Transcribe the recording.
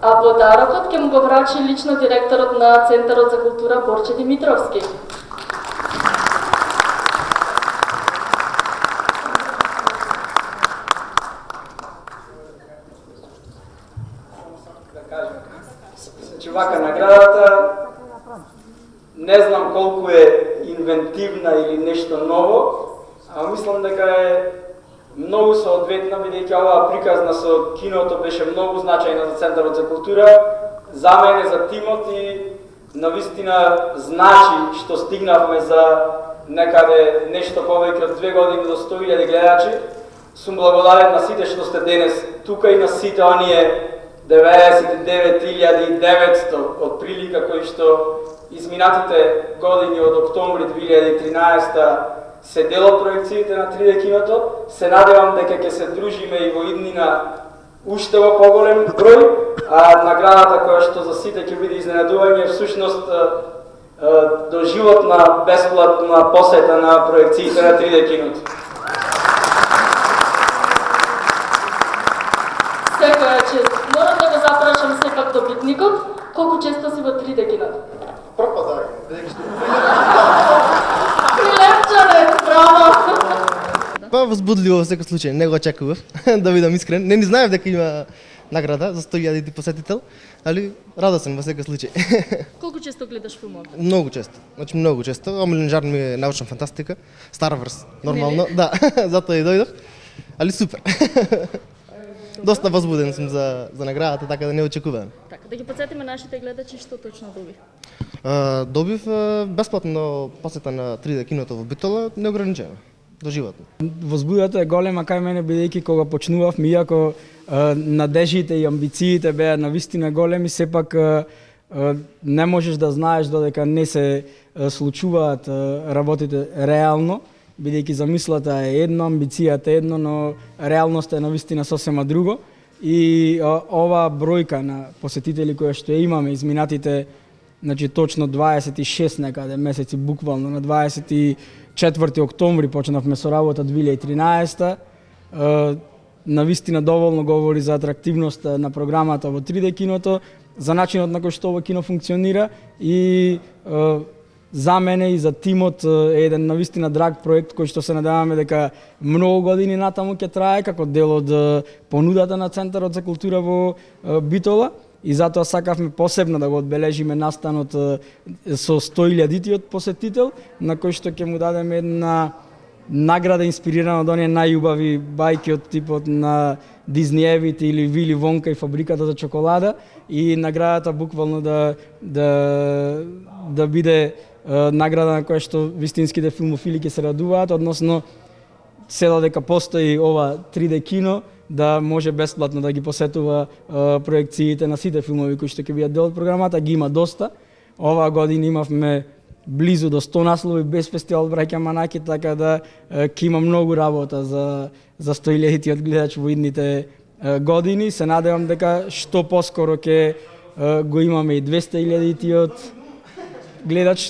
А подарокот ќе му го врачи лично директорот на Центарот за култура Борче Димитровски. Значи вака наградата не знам колку е инвентивна или нешто ново, а мислам дека е многу соодветна, бидејќи оваа приказна со киното беше многу значајна за Центарот за култура, за мене, за тимот и навистина значи што стигнавме за некаде нешто повеќе од 2 години до 100.000 гледачи. Сум благодарен на сите што сте денес тука и на сите оние 99.900 од прилика кои што изминатите години од октомври 2013 се дел од проекциите на 3D киното. Се надевам дека ќе се дружиме и во иднина уште во поголем број, а наградата која што за сите ќе биде изненадување всушност доживотна бесплатна посета на проекциите на 3D киното. Секоја чест. Морам да го запрашам сепак добитникот, колку често си во 3D киното? Прв пат така, Прилепчане, браво! Па возбудливо во секој случај, не го очекував, да бидам искрен. Не ни знаев дека има награда за 100.000 посетител, али радосен во секој случај. Колку често гледаш филмови? Многу често, значи многу често. Омилен жанр ми е научна фантастика, Star Wars, нормално, да, затоа и дојдов. Али супер. Доста возбуден сум за наградата, така да не очекувам. Така, да ги подсетиме нашите гледачи што точно доби. Добив бесплатно посета на 3D киното во Битола, неограничено, доживотно. Возбудата е голема кај мене, бидејќи кога почнувавме, иако надежите и амбициите беа навистина големи, сепак не можеш да знаеш додека не се случуваат работите реално, бидејќи замислата е едно, амбицијата е едно, но реалноста е навистина сосема друго. И ова бројка на посетители која што имаме изминатите, значи точно 26 некаде месеци, буквално на 24 октомври почнавме со работа 2013. Навистина доволно говори за атрактивноста на програмата во 3D киното, за начинот на кој што ова кино функционира и за мене и за тимот е еден навистина драг проект кој што се надеваме дека многу години натаму ќе трае како дел од понудата на Центарот за култура во Битола. И затоа сакавме посебно да го одбележиме настанот со 100.000-тиот посетител, на кој што ќе му дадеме една награда инспирирана од оние најубави бајки од типот на Диснеевите или Вили Вонка и фабриката за чоколада, и наградата буквално да биде награда на која што вистинските филмофили ќе се радуваат, односно се додека постои ова 3D кино, да може бесплатно да ги посетува проекциите на сите филмови кои што ќе бидат дел од програмата. Ги има доста. Оваа година имавме близу до 100 наслови без фестивал Браќа Манаки, така да ќе има многу работа за 100.000-тиот гледач во идните години. Се надевам дека што поскоро ќе го имаме и 200.000-тиот гледач.